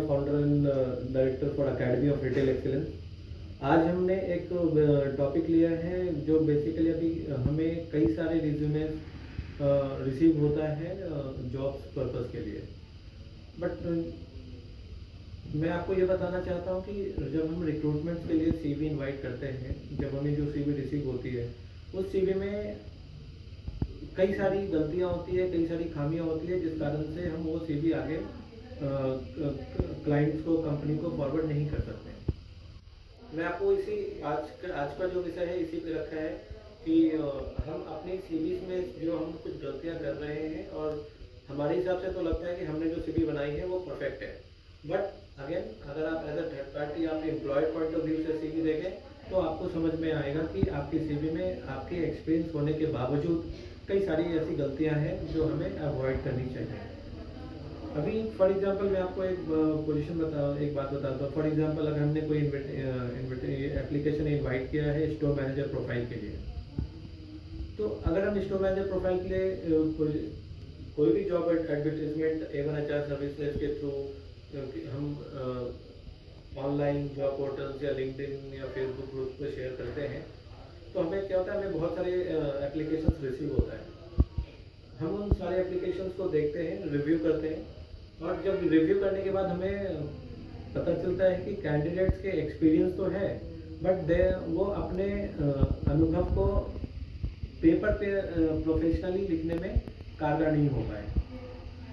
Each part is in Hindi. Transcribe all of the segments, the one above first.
Founder and director for academy of retail excellence. आज हमने एक टॉपिक लिया है जो बेसिकली अभी हमें कई सारे रिज्यूमे रिसीव होता है जॉब्स पर्पस के लिए। बट मैं आपको ये बताना चाहता हूँ कि जब हम रिक्रूटमेंट्स के लिए सीवी इनवाइट करते हैं, जब हमें जो सीवी रिसीव होती है उस सीवी में कई सारी गलतियाँ होती है, कई सारी खामियाँ होती है, जिस कारण से हम वो सीवी आगे क्लाइंट्स को, कंपनी को फॉरवर्ड नहीं कर सकते। मैं आपको इसी आज का जो विषय है इसी पे रखा है कि हम अपनी सीवीज में जो हम कुछ गलतियाँ कर रहे हैं और हमारे हिसाब से तो लगता है कि हमने जो सीवी बनाई है वो परफेक्ट है। बट अगेन अगर आप एज अ थर्ड पार्टी आप एम्प्लॉय पॉइंट ऑफ व्यू से सीवी देखें तो आपको समझ में आएगा कि आपकी सीवी में आपके एक्सपीरियंस होने के बावजूद कई सारी ऐसी गलतियां हैं जो हमें अवॉइड करनी चाहिए। अभी फॉर एग्जांपल मैं आपको एक बात बताता हूँ। फॉर एग्जांपल अगर हमने कोई एप्लीकेशन इनवाइट किया है स्टोर मैनेजर प्रोफाइल के लिए, तो अगर हम स्टोर मैनेजर प्रोफाइल के लिए कोई भी job advertisement A1 HR services के थ्रू हम ऑनलाइन जॉब पोर्टल्स या लिंक्डइन या फेसबुक ग्रुप पे शेयर करते हैं, तो हमें क्या होता है, हमें बहुत सारे एप्लीकेशंस रिसीव होता है। हम उन सारे एप्लीकेशंस को देखते हैं, रिव्यू करते हैं, और जब रिव्यू करने के बाद हमें पता चलता है कि कैंडिडेट्स के एक्सपीरियंस तो है बट वो अपने अनुभव को पेपर पे प्रोफेशनली लिखने में कारगर नहीं हो पाए।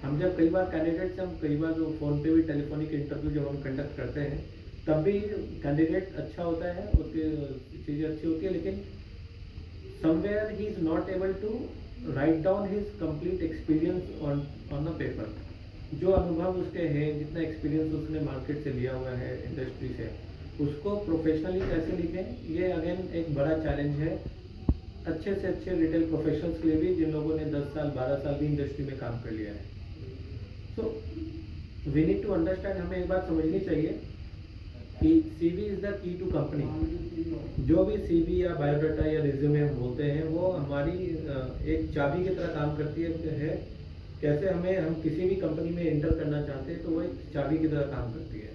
हम जब कई बार जो फ़ोन पे भी टेलीफोनिक इंटरव्यू जब हम कंडक्ट करते हैं तब भी कैंडिडेट अच्छा होता है, उसकी चीज़ें अच्छी होती है, लेकिन somewhere he is not able to write down his complete experience on the paper. जो अनुभव उसके हैं, जितना एक्सपीरियंस उसने मार्केट से लिया हुआ है, इंडस्ट्री से, उसको प्रोफेशनली कैसे लिखें, ये अगेन एक बड़ा चैलेंज है अच्छे से अच्छे रिटेल प्रोफेशनल्स के लिए भी, जिन लोगों ने 10 साल 12 साल भी इंडस्ट्री में काम कर लिया है। तो वी नीड टू अंडरस्टैंड, हमें एक बात समझनी चाहिए कि CV is the key to company. जो भी सीवी या बायोडाटा या रिज्यूमे हम बोलते हैं वो हमारी एक चाबी की तरह काम करती है। कैसे हम किसी भी कंपनी में एंटर करना चाहते हैं तो वो एक चाबी की तरह काम करती है।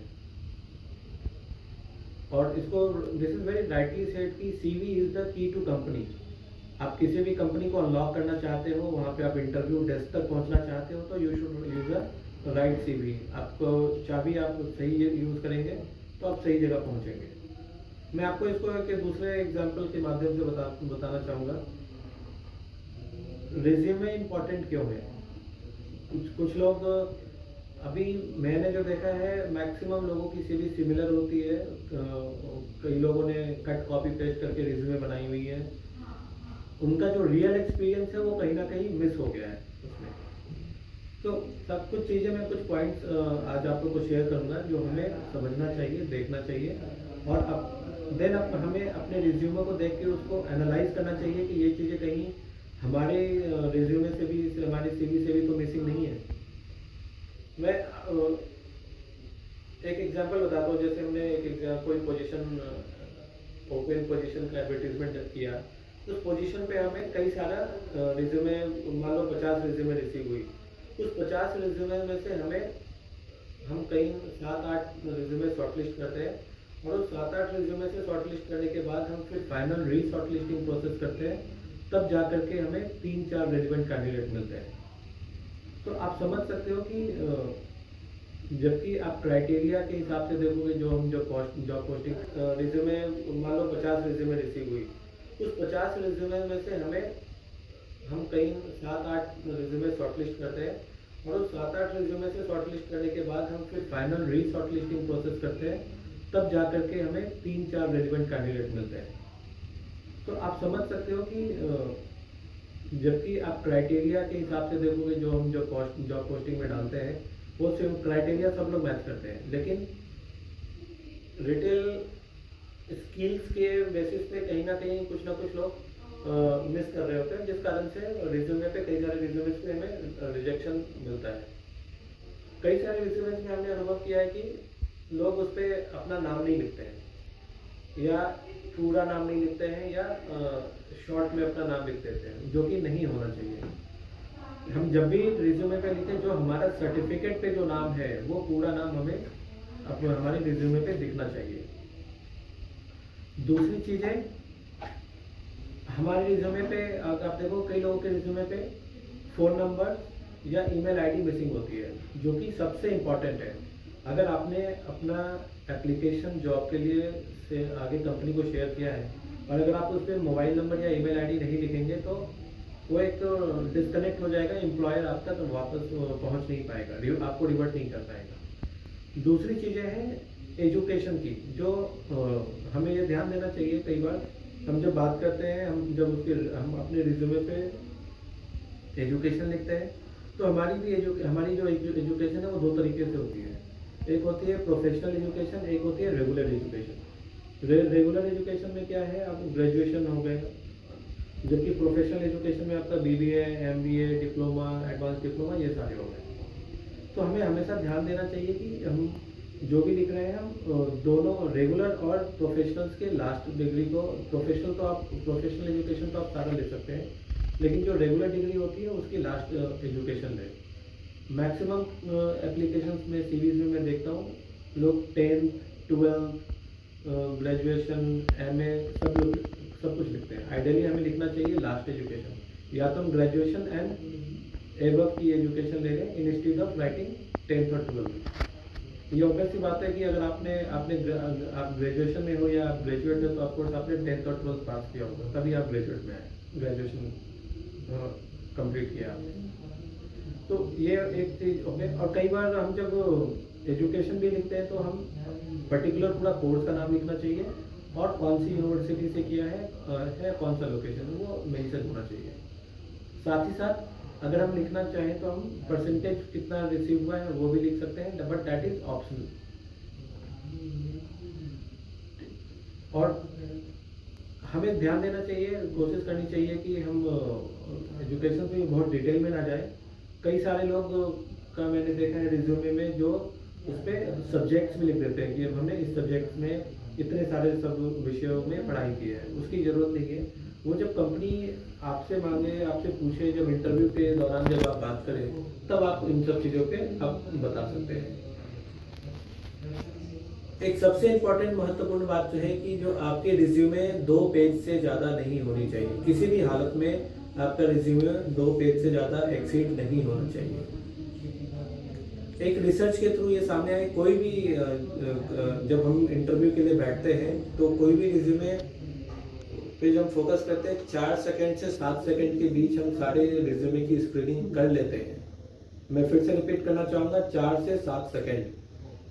और इसको this is very rightly said कि CV is the key to company. आप किसी भी कंपनी को अनलॉक करना चाहते हो, वहाँ पे आप इंटरव्यू डेस्क तक पहुँचना चाहते हो, तो you should use a right CV. आपको चाबी आप सही यूज़ करेंगे तो आप सही जगह पहुँचेंगे। मैं आपको इसको एक दूसरे एग्जांपल के माध्यम से बताना चाहूँगा। रिज्यूमे इम्पोर्टेंट क्यों है? कुछ लोग, अभी मैंने जो देखा है मैक्सिमम लोगों की सीवी सिमिलर होती है। कई लोगों ने कट कॉपी पेस्ट करके रिज्यूमे बनाई हुई है। उनका जो रियल एक्सपीरियंस है वो कहीं ना कहीं मिस हो गया है उसमें। तो सब कुछ चीज़ें, मैं कुछ पॉइंट्स आज आप लोग को शेयर करूँगा जो हमें समझना चाहिए, देखना चाहिए, और देन हमें अपने रिज्यूमे को देख के उसको एनालाइज करना चाहिए कि ये चीज़ें कहीं हमारे रिज्यूमे से भी, हमारे सीवी से भी तो मिसिंग नहीं है। मैं एक एग्जांपल बताता हूँ। जैसे हमने कोई पोजीशन, ओपन पोजीशन का एडवर्टीजमेंट किया, उस पोजीशन पे हमें कई सारा रिज्यूमे, मान लो 50 रिज्यूमे रिसीव हुई। उस 50 रिज्यूमे में से हम कई 7-8 रिज्यूमे शॉर्टलिस्ट करते हैं, और उस 7-8 रिज्यूमे से शॉर्टलिस्ट करने के बाद हम फिर फाइनल री शॉर्टलिस्टिंग प्रोसेस करते हैं, तब जा करके हमें 3-4 रेलिवेंट कैंडिडेट मिलते हैं। तो आप समझ सकते हो कि जबकि आप क्राइटेरिया के हिसाब से देखोगे, जॉब पोस्टिंग रिज्यूमे, मान लो 50 रिज्यूमे रिसीव हुई, उस 50 रिज्यूमे में से हम कई 7-8 रिज्यूमे शॉर्टलिस्ट करते हैं, और उस 7-8 रिज्यूमे से शॉर्टलिस्ट करने के बाद हम फिर फाइनल री शॉर्टलिस्टिंग प्रोसेस करते हैं, तब जा करके हमें 3-4 रेलिवेंट कैंडिडेट मिलते हैं। तो आप समझ सकते हो कि जबकि आप क्राइटेरिया के हिसाब से देखोगे, जॉब पोस्टिंग में डालते हैं, वो सिर्फ क्राइटेरिया सब लोग मैच करते हैं, लेकिन रिटेल स्किल्स के बेसिस पे कहीं ना कहीं कुछ ना कुछ लोग मिस कर रहे होते हैं, जिस कारण से रिज्यूमे पे, कई सारे रिज्यूमेस पे हमें रिजेक्शन मिलता है। कई सारे रिज्यूमेस में हमने अनुभव किया है कि लोग उस पर अपना नाम नहीं लिखते हैं, या पूरा नाम नहीं लिखते हैं, या शॉर्ट में अपना नाम लिख देते हैं, जो कि नहीं होना चाहिए। हम जब भी रिज्यूमे पे लिखें, जो हमारा सर्टिफिकेट पे जो नाम है वो पूरा नाम हमें अपने हमारे रिज्यूमे पे दिखना चाहिए। दूसरी चीज़ है, हमारे रिज्यूमे पे अगर आप देखो कई लोगों के रिज्यूमे पे फ़ोन नंबर या ईमेल आईडी मिसिंग होती है, जो कि सबसे इम्पॉर्टेंट है। अगर आपने अपना एप्लीकेशन जॉब के लिए से आगे कंपनी को शेयर किया है और अगर आप उस पर मोबाइल नंबर या ईमेल आईडी नहीं लिखेंगे तो वो एक डिस्कनेक्ट हो जाएगा, एम्प्लॉयर आप तक वापस पहुंच नहीं पाएगा, आपको रिवर्ट नहीं कर पाएगा। दूसरी चीज़ें हैं एजुकेशन की, जो हमें ये ध्यान देना चाहिए। कई बार हम जब बात करते हैं, हम अपने रिज्यूमे पे एजुकेशन लिखते हैं तो हमारी जो एजुकेशन है वो दो तरीके से होती है। एक होती है प्रोफेशनल एजुकेशन, एक होती है रेगुलर एजुकेशन। रेगुलर एजुकेशन में क्या है, आप ग्रेजुएशन हो गए, जबकि प्रोफेशनल एजुकेशन में आपका BBA, MBA, diploma, advance diploma, ये सारे हो गए। तो हमें हमेशा ध्यान देना चाहिए कि हम जो भी लिख रहे हैं हम दोनों रेगुलर और प्रोफेशनल्स के लास्ट डिग्री को, प्रोफेशनल एजुकेशन तो आप सारा ले सकते हैं, लेकिन जो रेगुलर डिग्री होती है उसकी लास्ट एजुकेशन है। मैक्सिमम एप्लीकेशंस में सीवीज में मैं देखता हूँ लोग 10th, 12th, ग्रेजुएशन, MA सब कुछ लिखते हैं। आइडियली हमें लिखना चाहिए लास्ट एजुकेशन, या तो हम ग्रेजुएशन एंड एबव की एजुकेशन ले लें इंस्टेड ऑफ राइटिंग 10th और 12th। ये ऑब्वियस सी बात है कि अगर आप ग्रेजुएशन में हो या आप ग्रेजुएट हो तो ऑफकोर्स आपने 10th और 12th पास किया होगा, तभी आप ग्रेजुएट में आए, ग्रेजुएशन कंप्लीट किया आपने। तो ये एक चीज़ ओके। और कई बार हम जब एजुकेशन भी लिखते हैं तो हम पर्टिकुलर पूरा कोर्स का नाम लिखना चाहिए और कौन सी यूनिवर्सिटी से किया है कौन सा लोकेशन है वो मेंशन होना चाहिए। साथ ही साथ अगर हम लिखना चाहें तो हम परसेंटेज कितना रिसीव हुआ है वो भी लिख सकते हैं, बट दैट इज ऑप्शनल। और हमें ध्यान देना चाहिए, कोशिश करनी चाहिए कि हम एजुकेशन में बहुत डिटेल में ना जाए। कई सारे लोग का मैंने देखा है रिज्यूमे में जो उस पर सब्जेक्ट्स भी लिख देते हैं कि अब हमने इस सब्जेक्ट में इतने सारे सब विषयों में पढ़ाई की है, उसकी ज़रूरत नहीं है। वो जब कंपनी आपसे मांगे, आपसे पूछे, जब इंटरव्यू के दौरान जब आप बात करें तब आप इन सब चीज़ों पे आप बता सकते हैं। एक सबसे इम्पोर्टेंट महत्वपूर्ण बात जो है कि जो आपके रिज्यूमे 2 पेज से ज़्यादा नहीं होनी चाहिए। किसी भी हालत में आपका रिज्यूमे 2 पेज से ज़्यादा एक्सीड नहीं होना चाहिए। एक रिसर्च के थ्रू ये सामने आए, कोई भी जब हम इंटरव्यू के लिए बैठते हैं तो कोई भी रिज्यूमे पे जब हम फोकस करते हैं 4 सेकंड से 7 सेकंड के बीच हम सारे रिज्यूमे की स्क्रीनिंग कर लेते हैं। मैं फिर से रिपीट करना चाहूँगा, 4 से 7 सेकंड।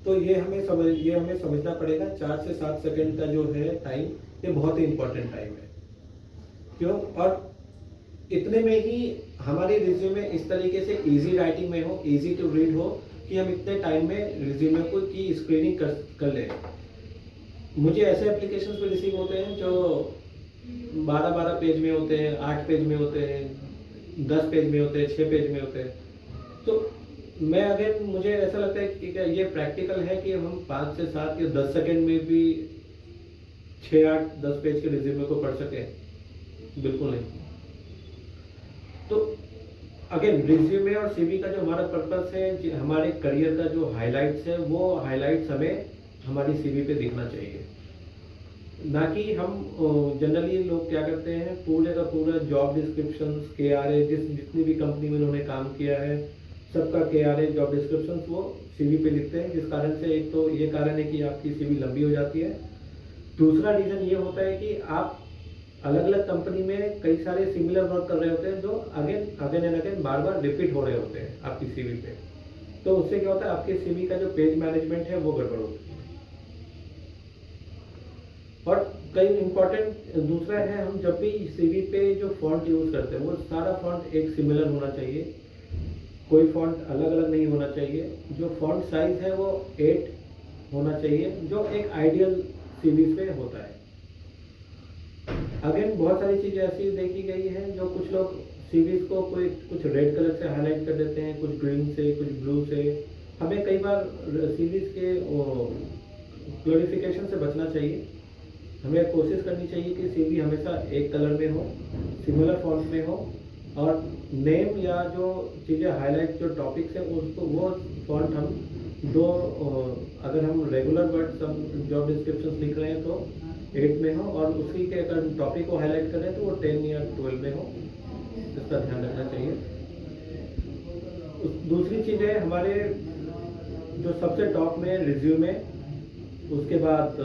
तो ये हमें समझना पड़ेगा 4 से 7 सेकंड का जो है टाइम, ये बहुत ही इंपॉर्टेंट टाइम है। क्यों? और इतने में ही हमारे रिज्यूमे इस तरीके से इजी राइटिंग में हो, इजी टू रीड हो कि हम इतने टाइम में रिज्यूमे को की स्क्रीनिंग कर लें। मुझे ऐसे एप्लीकेशंस पे रिसीव होते हैं जो 12-12 पेज में होते हैं, 8 पेज में होते हैं, 10 पेज में होते हैं, 6 पेज में होते हैं। तो मुझे ऐसा लगता है कि क्या ये प्रैक्टिकल है कि हम 5 से 7 या 10 सेकंड में भी 6, 8, 10 पेज के रिज्यूमे को पढ़ सकें? बिल्कुल नहीं। तो अगेन रिज्यूमे और सीवी का जो हमारा पर्पस है, हमारे करियर का जो हाइलाइट्स है, वो हाइलाइट्स हमें हमारी सीवी पे दिखना चाहिए। ना कि हम जनरली लोग क्या करते हैं, पूरे का पूरा जॉब डिस्क्रिप्शन, KRA, जितनी भी कंपनी में उन्होंने काम किया है सबका KRA जॉब डिस्क्रिप्शन वो सीवी पे लिखते हैं, जिस कारण से एक तो ये कारण है कि आपकी सीवी लंबी हो जाती है। दूसरा रीजन ये होता है कि आप अलग अलग कंपनी में कई सारे सिमिलर वर्क कर रहे होते हैं जो again and again bar bar repeat हो रहे होते हैं आपकी सीवी पे। तो उससे क्या होता है, आपके सीवी का जो पेज मैनेजमेंट है वो गड़बड़ होती है। और कई इंपॉर्टेंट दूसरा है, हम जब भी सीवी पे जो फॉन्ट यूज करते हैं वो सारा फॉन्ट एक सिमिलर होना चाहिए, कोई फॉन्ट अलग अलग नहीं होना चाहिए। जो फॉन्ट साइज है वो 8 होना चाहिए, जो एक आइडियल सीवी पे होता है। अगेन बहुत सारी चीज़ें ऐसी देखी गई हैं जो कुछ लोग सीवीज को कुछ रेड कलर से हाईलाइट कर देते हैं, कुछ ग्रीन से, कुछ ब्लू से। हमें कई बार सीवीज के क्लोरिफिकेशन से बचना चाहिए। हमें कोशिश करनी चाहिए कि सीवी हमेशा एक कलर में हो, सिमिलर फॉन्ट में हो, और नेम या जो चीज़ें हाईलाइट जो टॉपिक्स हैं उसको वो फॉन्ट हम दो अगर हम रेगुलर वर्ड्स हम जॉब डिस्क्रिप्शन लिख रहे हैं तो 8 में हो, और उसी के अगर टॉपिक को हाईलाइट करें तो वो 10 या 12 में हो। इसका ध्यान रखना चाहिए। दूसरी चीज़ है हमारे जो सबसे टॉप में रिज्यूमे, उसके बाद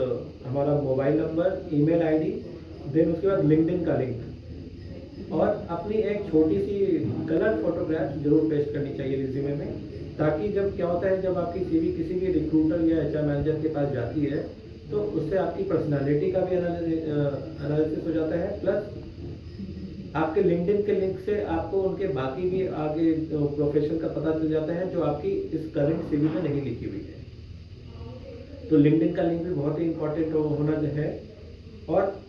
हमारा mobile number, email ID, then उसके बाद लिंक्डइन का लिंक, और अपनी एक छोटी सी कलर फोटोग्राफ जरूर पेस्ट करनी चाहिए रिज्यूमे में, ताकि जब क्या होता है, जब आपकी सीवी किसी भी रिक्रूटर या एचआर मैनेजर के पास जाती है तो उससे आपकी पर्सनालिटी का भी एनालिसिस हो जाता है, प्लस आपके लिंक्डइन के लिंक से आपको उनके बाकी भी आगे प्रोफेशन का पता चल जाता है जो आपकी इस करंट सीवी में नहीं लिखी हुई है। तो लिंक्डइन का लिंक भी बहुत ही इंपॉर्टेंट होना है। और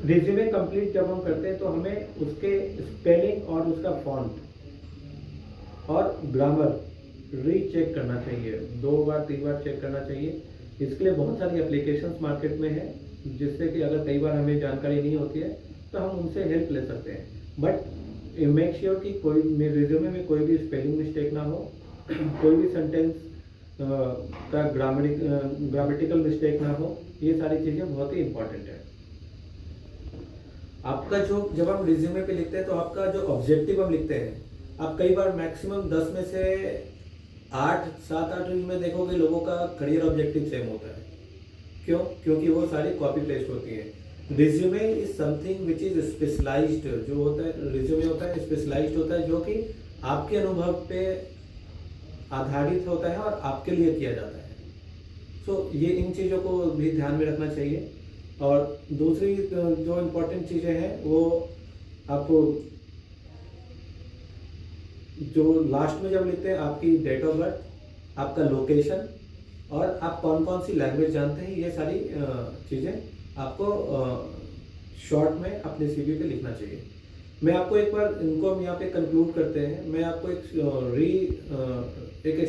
रिज्यूमे कंप्लीट जब हम करते हैं तो हमें उसके स्पेलिंग और उसका फॉन्ट और ग्रामर रीचेक करना चाहिए, 2 बार 3 बार चेक करना चाहिए। इसके लिए बहुत सारी एप्लीकेशंस मार्केट में है, जिससे कि अगर कई बार हमें जानकारी नहीं होती है तो हम उनसे हेल्प ले सकते हैं। बट मेक श्योर कि कोई रिज्यूमे में कोई भी स्पेलिंग मिस्टेक ना हो, कोई भी सेंटेंस का ग्रामेटिकल मिस्टेक ना हो। ये सारी चीज़ें बहुत ही इंपॉर्टेंट है। आपका जो जब हम रिज्यूमे पे लिखते हैं तो आपका जो ऑब्जेक्टिव हम लिखते हैं, आप कई बार मैक्सिमम 10 में से 7-8 में देखोगे लोगों का करियर ऑब्जेक्टिव सेम होता है। क्यों? क्योंकि वो सारी कॉपी पेस्ट होती है। Resume is something which is specialised, जो होता है रिज्यूमे होता है स्पेशलाइज्ड होता है, जो कि आपके अनुभव पे आधारित होता है और आपके लिए किया जाता है। सो ये इन चीज़ों को भी ध्यान में रखना चाहिए। और दूसरी जो इम्पोर्टेंट चीज़ें हैं वो आपको जो लास्ट में जब लिखते हैं आपकी डेट ऑफ बर्थ, आपका लोकेशन और आप कौन कौन सी लैंग्वेज जानते हैं, ये सारी चीज़ें आपको शॉर्ट में अपने सीवी पे लिखना चाहिए। मैं आपको एक बार इनको हम यहाँ पे कंक्लूड करते हैं। मैं आपको एक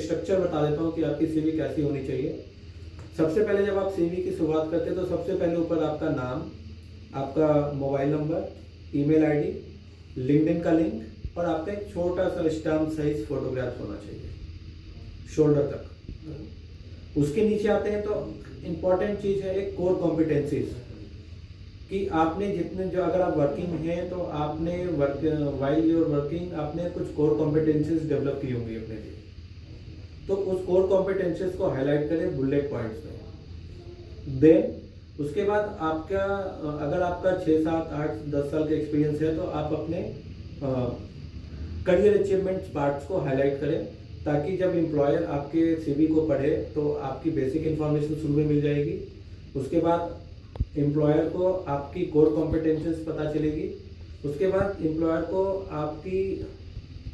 स्ट्रक्चर बता देता हूँ कि आपकी सीवी कैसी होनी चाहिए। सबसे पहले जब आप सीवी की शुरुआत करते हैं तो सबसे पहले ऊपर आपका नाम, आपका mobile number, email ID, LinkedIn का लिंक और आपका एक छोटा सा स्टैम्प साइज फोटोग्राफ होना चाहिए शोल्डर तक। उसके नीचे आते हैं तो इम्पॉर्टेंट चीज़ है एक कोर कॉम्पिटेंसीज, कि आपने जितने जो अगर आप वर्किंग हैं तो आपने वाइल यूर वर्किंग आपने कुछ कोर कॉम्पिटेंसीज डेवलप की होंगी अपने लिए, तो उस कोर कॉम्पिटेंसीज को हाईलाइट करें बुलेट पॉइंट्स में। देन उसके बाद आपका अगर आपका 6, 7, 8, 10 साल का एक्सपीरियंस है तो आप अपने करियर अचीवमेंट्स पार्ट्स को हाईलाइट करें, ताकि जब एम्प्लॉयर आपके सीवी को पढ़े तो आपकी बेसिक इन्फॉर्मेशन शुरू में मिल जाएगी। उसके बाद एम्प्लॉयर को आपकी कोर कॉम्पिटेंसीज पता चलेगी। उसके बाद एम्प्लॉयर को आपकी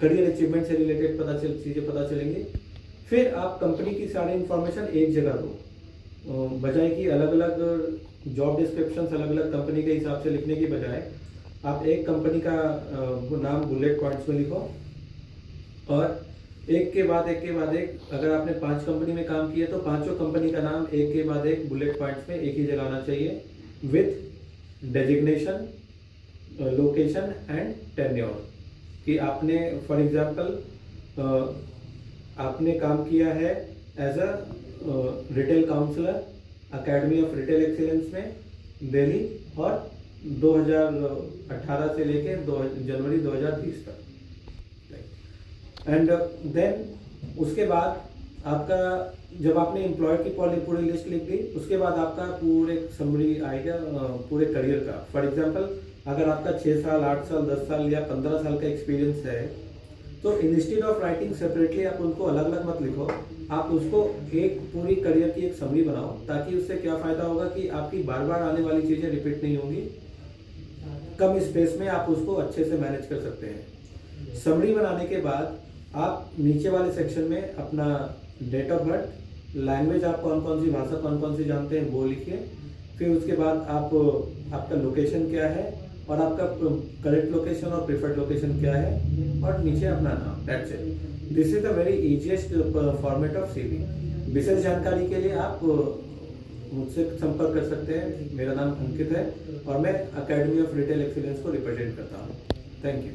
करियर अचीवमेंट से रिलेटेड चीज़ें पता चलेंगी। फिर आप कंपनी की सारी इन्फॉर्मेशन एक जगह दो, बजाय कि अलग अलग जॉब डिस्क्रिप्शंस अलग अलग कंपनी के हिसाब से लिखने की बजाय आप एक कंपनी का नाम बुलेट पॉइंट्स में लिखो, और एक के बाद एक अगर आपने 5 कंपनी में काम किया तो 5 कंपनी का नाम एक के बाद एक बुलेट पॉइंट्स में एक ही जगह आना चाहिए, with designation, location and tenure. कि आपने फॉर एग्जांपल आपने काम किया है as a retail counsellor academy of retail excellence में दिल्ली, और 2018 से लेके जनवरी 2020 तक। एंड देन उसके बाद आपका जब आपने एम्प्लॉयर की पूरी लिस्ट लिख दी, उसके बाद आपका पूरे समरी आएगा पूरे करियर का। फॉर एग्जांपल अगर आपका 6 साल, 8 साल, 10 साल या 15 साल का एक्सपीरियंस है तो इंस्टेड ऑफ राइटिंग सेपरेटली आप उनको अलग अलग मत लिखो, आप उसको एक पूरी करियर की एक समरी बनाओ, ताकि उससे क्या फ़ायदा होगा कि आपकी बार बार आने वाली चीज़ें रिपीट नहीं होंगी, कम स्पेस में आप उसको अच्छे से मैनेज कर सकते हैं। समरी बनाने के बाद आप नीचे वाले सेक्शन में अपना डेट ऑफ बर्थ, लैंग्वेज आप कौन कौन सी भाषा कौन कौन सी जानते हैं वो लिखिए। फिर उसके बाद आप आपका लोकेशन क्या है और आपका करेक्ट लोकेशन और प्रेफर्ड लोकेशन क्या है, और नीचे अपना नाम। That's it. This is the very easiest format of CV. विशेष जानकारी के लिए आप मुझसे संपर्क कर सकते हैं। मेरा नाम अंकित है और मैं एकेडमी ऑफ रिटेल एक्सीलेंस को रिप्रेजेंट करता हूँ। Thank you.